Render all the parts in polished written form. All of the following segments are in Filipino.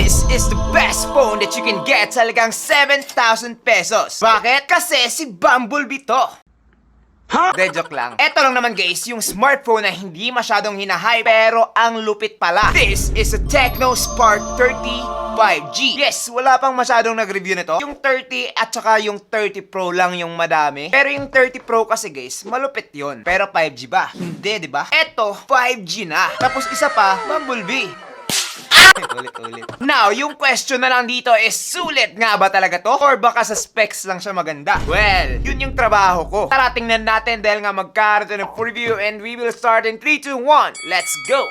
This is the best phone that you can get sa halagang 7,000 pesos. Bakit? Kasi si Bumblebee to. De, joke lang. Eto lang naman guys, yung smartphone na hindi masyadong hinahype pero ang lupit pala. This is a Tecno Spark 30 5G. Yes, wala pang masyadong nag-review nito. Yung 30 at saka yung 30 Pro lang yung madami. Pero yung 30 Pro kasi guys, malupit yon. Pero 5G ba? Hindi, di ba? Eto, 5G na. Tapos isa pa, Bumblebee. Ulit. Now, yung question na lang dito is, sulit nga ba talaga to? Or baka sa specs lang siya maganda? Well, yun yung trabaho ko. Tara, tingnan natin dahil nga magkaroon ng preview and we will start in 3, 2, 1. Let's go!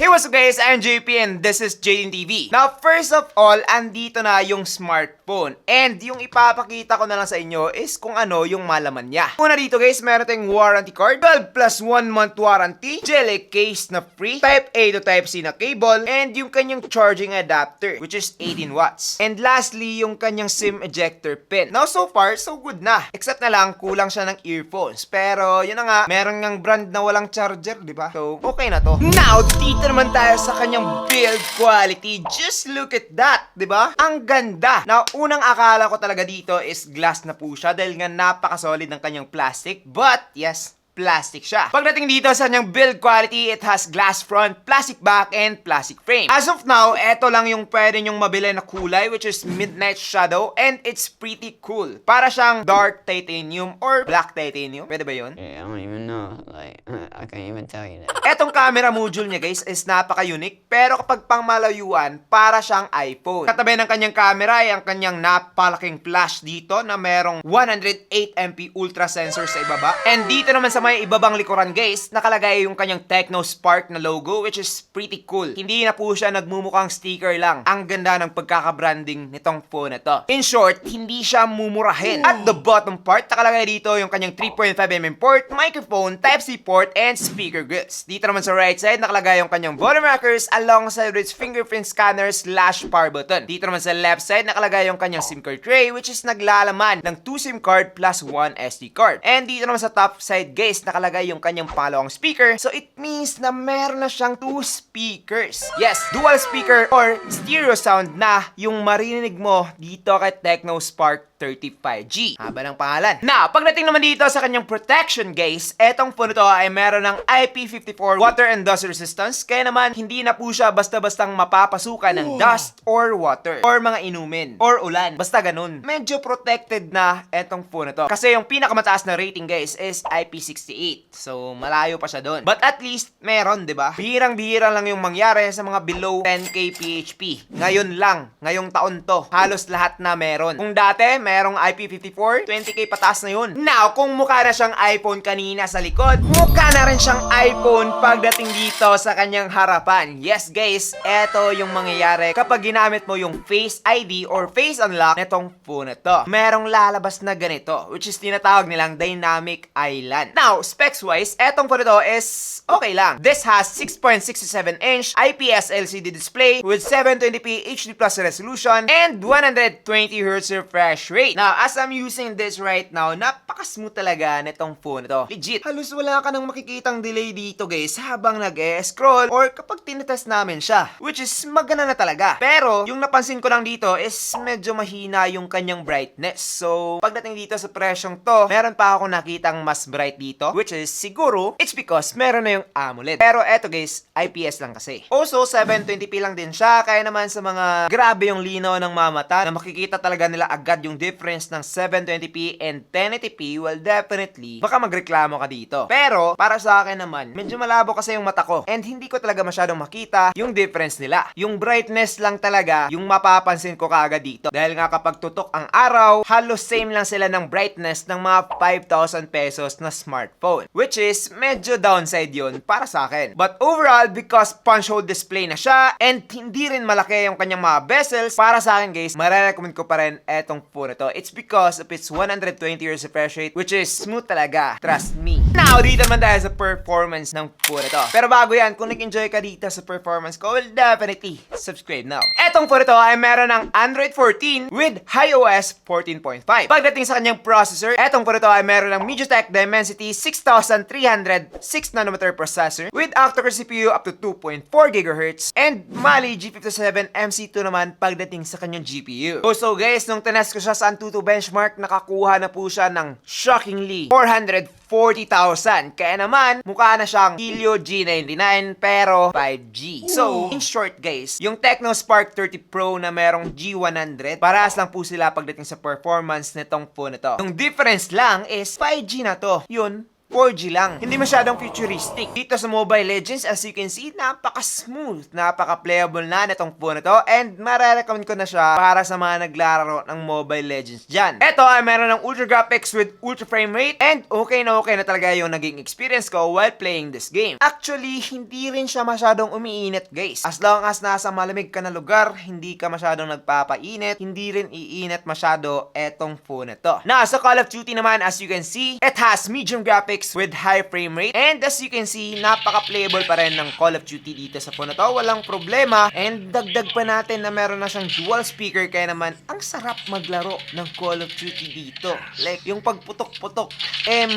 Hey, what's up guys? I'm JP and this is JN TV. Now, first of all, andito na yung smartphone. And yung ipapakita ko na lang sa inyo is kung ano yung malaman niya. Una dito guys, meron tayong warranty card, 12 plus 1 month warranty, jelly case na free, Type A to Type C na cable, and yung kanyang charging adapter, which is 18 watts. And lastly, yung kanyang SIM ejector pin. Now, so far, so good na. Except na lang, kulang siya ng earphones. Pero, yun na nga, meron ngang brand na walang charger, di ba? So, okay na to. Now, dito naman tayo sa kanyang build quality. Just look at that, di ba? Ang ganda. Now, unang akala ko talaga dito is glass na po siya dahil nga napaka-solid ng kanyang plastic. But, yes, plastic siya. Pagdating dito sa kanyang build quality, it has glass front, plastic back, and plastic frame. As of now, eto lang yung pwede nyong mabili na kulay, which is Midnight Shadow, and it's pretty cool. Para siyang dark titanium or black titanium. Pwede ba yun? Yeah, I don't even know. Like, I can't even tell you that. Etong camera module niya guys is napaka-unique, pero kapag pangmalayuan, para siyang iPhone. Katabi ng kanyang camera ay ang kanyang napalaking flash dito na merong 108MP ultra sensor sa ibaba. And dito naman sa may ibabang likuran guys, nakalagay yung kanyang Tecno Spark na logo, which is pretty cool. Hindi na po siya nagmumukhang sticker lang. Ang ganda ng pagkaka-branding nitong phone na to. In short, hindi siya mumurahin. At the bottom part, nakalagay dito yung kanyang 3.5mm port, microphone, Type-C port, and speaker grills. Dito naman sa right side, nakalagay yung kanyang bottom rockers alongside with its fingerprint scanner / power button. Dito naman sa left side, nakalagay yung kanyang SIM card tray, which is naglalaman ng 2 SIM card plus 1 SD card. And dito naman sa top side guys, nakalagay yung kanyang pangalawang speaker. So it means na meron na siyang 2 speakers. Yes, dual speaker or stereo sound na yung marinig mo dito kay Tecno Spark 35G. Haba ng pangalan. Now, pagdating naman dito sa kanyang protection guys, etong phone ito ay meron ng IP54 water and dust resistance. Kaya naman, hindi na po siya basta-bastang mapapasukan ng dust or water or mga inumin or ulan. Basta ganun. Medyo protected na etong phone ito. Kasi yung pinakamataas na rating guys is IP68. So, malayo pa siya doon. But at least, meron, di ba? Bihirang-bihira lang yung mangyari sa mga below 10K PHP. Ngayon lang, ngayong taon to, halos lahat na meron. Kung dati, merong IP54, 20K pataas na yun. Now, kung mukha na siyang iPhone kanina sa likod, mukha na rin siyang iPhone pagdating dito sa kanyang harapan. Yes guys, eto yung mangyayari kapag ginamit mo yung Face ID or Face Unlock netong phone na to. Merong lalabas na ganito, which is tinatawag nilang Dynamic Island. Now, specs-wise, etong phone ito is okay lang. This has 6.67-inch IPS LCD display with 720p HD+ resolution and 120Hz refresh rate. Now, as I'm using this right now, napaka-smooth talaga nitong phone ito. Legit. Halos wala ka nang makikitang delay dito guys habang nag-scroll or kapag tinetest namin siya. Which is maganda na talaga. Pero, yung napansin ko lang dito is medyo mahina yung kanyang brightness. So, pagdating dito sa presyong to, meron pa ako nakitang mas bright dito. Which is siguro, it's because meron na yung AMOLED. Pero eto guys, IPS lang kasi. Also, 720p lang din siya. Kaya naman sa mga grabe yung linaw ng mga mata na makikita talaga nila agad yung difference ng 720p and 1080p, well definitely, baka magreklamo ka dito. Pero, para sa akin naman, medyo malabo kasi yung mata ko and hindi ko talaga masyadong makita yung difference nila. Yung brightness lang talaga yung mapapansin ko kaagad dito. Dahil nga kapag tutok ang araw, halos same lang sila ng brightness ng mga 5,000 pesos na smartphone. Which is, medyo downside yun para sa akin. But overall, because punch hole display na siya and hindi rin malaki yung kanyang mga bezels, para sa akin guys, marirecommend ko pa rin etong phone phone na to. It's because of its 120 Hz refresh rate, which is smooth talaga. Trust me. Now, dito naman tayo sa performance ng phone na to. Pero bago yan, kung nag-enjoy ka dito sa performance ko, well, definitely subscribe now. Etong phone na to ay meron ng Android 14 with iOS 14.5. Pagdating sa kanyang processor, etong phone na to ay meron ng MediaTek Dimensity 6306nm processor with octa-core CPU up to 2.4 GHz and Mali G57 MC2 naman pagdating sa kanyang GPU. So guys, nung tinest ko siya sa Antutu benchmark, nakakuha na po siya ng shockingly 440,000. Kaya naman, mukha na siyang Helio G99 pero 5G. So, in short guys, yung Tecno Spark 30 Pro na merong G100, parehas lang po sila pagdating sa performance nitong phone na to. Yung difference lang is 5G na to. Yun, 4G lang. Hindi masyadong futuristic. Dito sa Mobile Legends, as you can see, napaka-smooth, napaka-playable na nitong phone na to, and marerecommend ko na siya para sa mga naglalaro ng Mobile Legends dyan. Ito ay meron ng ultra graphics with ultra frame rate, and okay na talaga yung naging experience ko while playing this game. Actually, hindi rin siya masyadong umiinit guys. As long as nasa malamig ka na lugar, hindi ka masyadong nagpapainit, hindi rin iinit masyado etong phone na to. Now, sa Call of Duty naman, as you can see, it has medium graphics with high frame rate, and as you can see, napaka-playable pa rin ng Call of Duty dito sa phone na to. Walang problema, and dagdag pa natin na meron na siyang dual speaker, kaya naman ang sarap maglaro ng Call of Duty dito. Like, yung pagputok-putok,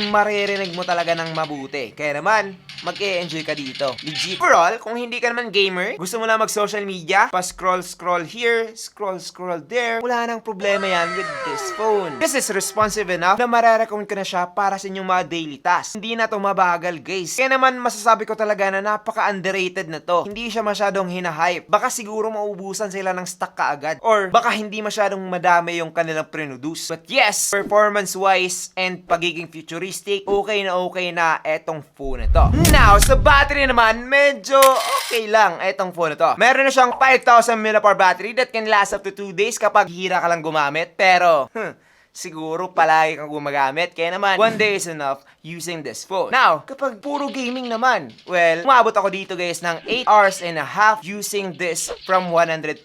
maririnig mo talaga ng mabuti. Kaya naman, mag-e-enjoy ka dito. Legit. Overall, kung hindi ka naman gamer, gusto mo lang mag-social media, pa-scroll here, scroll there, wala nang problema yan with this phone. This is responsive enough na marerecommend ko na siya para sa inyong mga daily tasks. Hindi na to mabagal guys. Kaya naman masasabi ko talaga na napaka-underrated na to. Hindi siya masyadong hinahype. Baka siguro maubusan sila ng stock kaagad. Or baka hindi masyadong madami yung kanilang produce. But yes, performance-wise and pagiging futuristic, okay na etong phone na to. Now, sa battery naman, medyo okay lang etong phone na to. Meron na siyang 5,000 mAh battery that can last up to 2 days kapag hira ka lang gumamit. Pero, siguro palagi kang gumagamit. Kaya naman, 1 day is enough using this phone. Now, kapag puro gaming naman, well, umabot ako dito guys ng 8 hours and a half using this from 100%.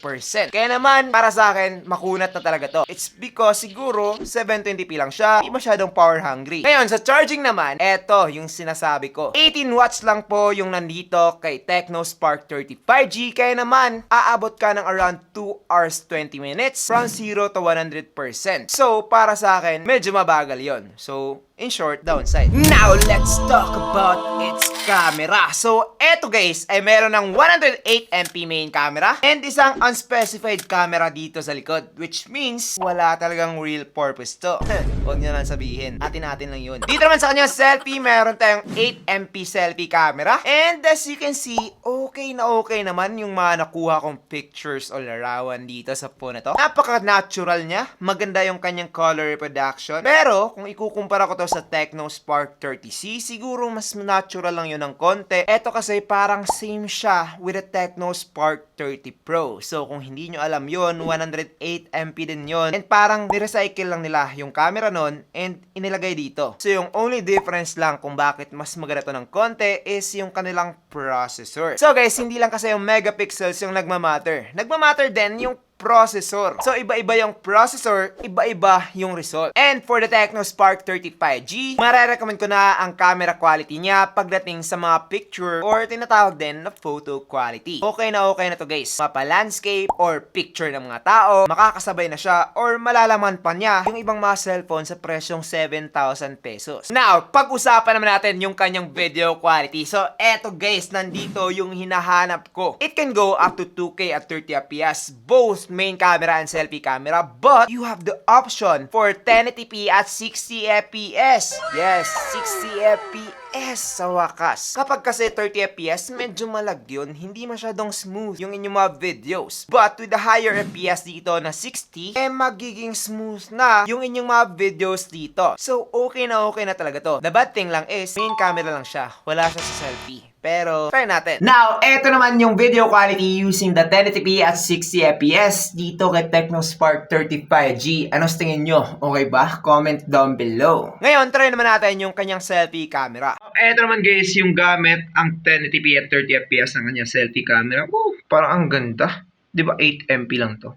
Kaya naman, para sa akin, makunat na talaga to. It's because siguro 720p lang siya, hindi masyadong power hungry. Ngayon, sa charging naman, eto yung sinasabi ko. 18 watts lang po yung nandito kay Tecno Spark 30 5G. Kaya naman, aabot ka ng around 2 hours 20 minutes from 0 to 100%. So, para sa akin, medyo mabagal yon. So, in short, downside. Now, let's talk about its camera. So, eto guys, ay meron ng 108MP main camera and isang unspecified camera dito sa likod, which means wala talagang real purpose to. Huwag nyo lang sabihin. Atin lang yun. Dito naman sa kanyang selfie, meron tayong 8MP selfie camera. And as you can see, okay naman yung mga nakuha kong pictures all around dito sa phone na to. Napaka-natural niya. Maganda yung kanyang color reproduction. Pero, kung ikukumpara ko to sa Tecno Spark 30C, siguro mas natural lang yun ng konti. Ito kasi parang same siya with the Tecno Spark 30 Pro. So, kung hindi nyo alam yun, 108MP din yun. And parang nirecycle lang nila yung camera nun and inilagay dito. So, yung only difference lang kung bakit mas maganda to ng konti is yung kanilang processor. So, guys, hindi lang kasi yung megapixels yung nagmamatter. Nagmamatter din yung processor. So, iba-iba yung processor, iba-iba yung result. And for the Tecno Spark 35G, marerecommend ko na ang camera quality niya pagdating sa mga picture or tinatawag din na photo quality. Okay na to guys. Mapa-landscape or picture ng mga tao, makakasabay na siya or malalaman pa niya yung ibang mga cellphone sa presyong 7,000 pesos. Now, pag-usapan naman natin yung kanyang video quality. So, eto guys, nandito yung hinahanap ko. It can go up to 2K at 30fps, both main camera and selfie camera, but you have the option for 1080p at 60fps. Yes, 60fps sa wakas. Kapag kasi 30fps, medyo malag yun, hindi masyadong smooth yung inyong mga videos. But with the higher FPS dito na 60, magiging smooth na yung inyong mga videos dito. So, okay na talaga to. The bad thing lang is, main camera lang siya. Wala siya sa selfie. Pero, try natin. Now, eto naman yung video quality using the 1080p at 60fps dito kay Tecno Spark 35G. Ano sa tingin nyo? Okay ba? Comment down below. Ngayon, try naman natin yung kanyang selfie camera. Eto naman guys, yung gamit ang 1080p at 30fps ng kanyang selfie camera. Parang ang ganda. Di ba 8MP lang to?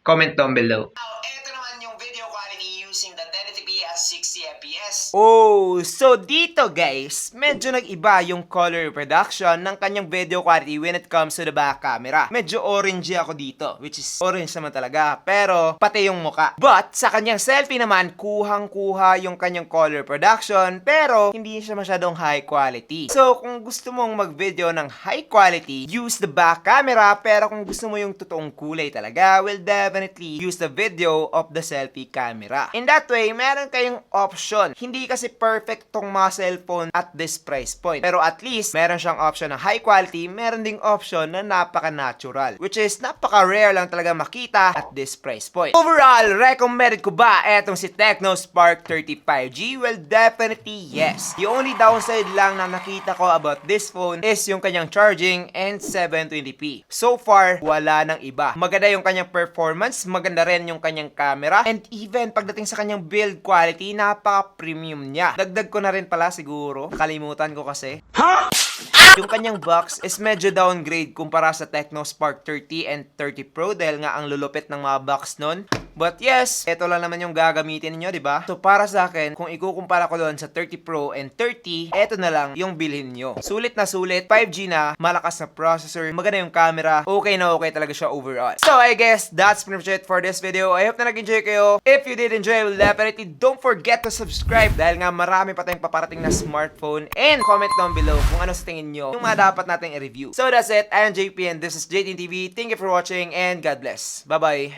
Comment down below. Now, eto naman yung video Oh, so dito guys, medyo nag-iba yung color reproduction ng kanyang video quality when it comes to the back camera. Medyo orangey ako dito, which is orange naman talaga, pero pati yung muka. But sa kanyang selfie naman, kuhang-kuha yung kanyang color production, pero hindi siya masyadong high quality. So kung gusto mong mag-video ng high quality, use the back camera, pero kung gusto mo yung totoong kulay talaga, well definitely use the video of the selfie camera. In that way, meron kayong option. Hindi kasi perfect tong mga cellphone at this price point. Pero at least, meron siyang option na high quality, meron ding option na napaka-natural. Which is, napaka-rare lang talaga makita at this price point. Overall, recommended ko ba etong si Tecno Spark 35G? Well, definitely yes. The only downside lang na nakita ko about this phone is yung kanyang charging and 720p. So far, wala nang iba. Maganda yung kanyang performance, maganda rin yung kanyang camera, and even pagdating sa kanyang build quality, napaka-premium niya. Dagdag ko na rin pala siguro. Nakalimutan ko kasi. Yung kanyang box is medyo downgrade kumpara sa Tecno Spark 30 and 30 Pro dahil nga ang lulupit ng mga box nun. But yes, ito lang naman yung gagamitin niyo, di ba? So para sa akin, kung ikukumpara ko doon sa 30 Pro and 30, ito na lang yung bilhin nyo. Sulit na sulit, 5G na, malakas na processor, maganda yung camera, okay na okay talaga siya overall. So I guess that's pretty much it for this video. I hope na nag-enjoy kayo. If you did enjoy, well, definitely don't forget to subscribe dahil nga marami pa tayong paparating na smartphone, and comment down below kung ano sa tingin nyo yung mga dapat nating i-review. So that's it. I am JP and this is JTN TV. Thank you for watching and God bless. Bye-bye.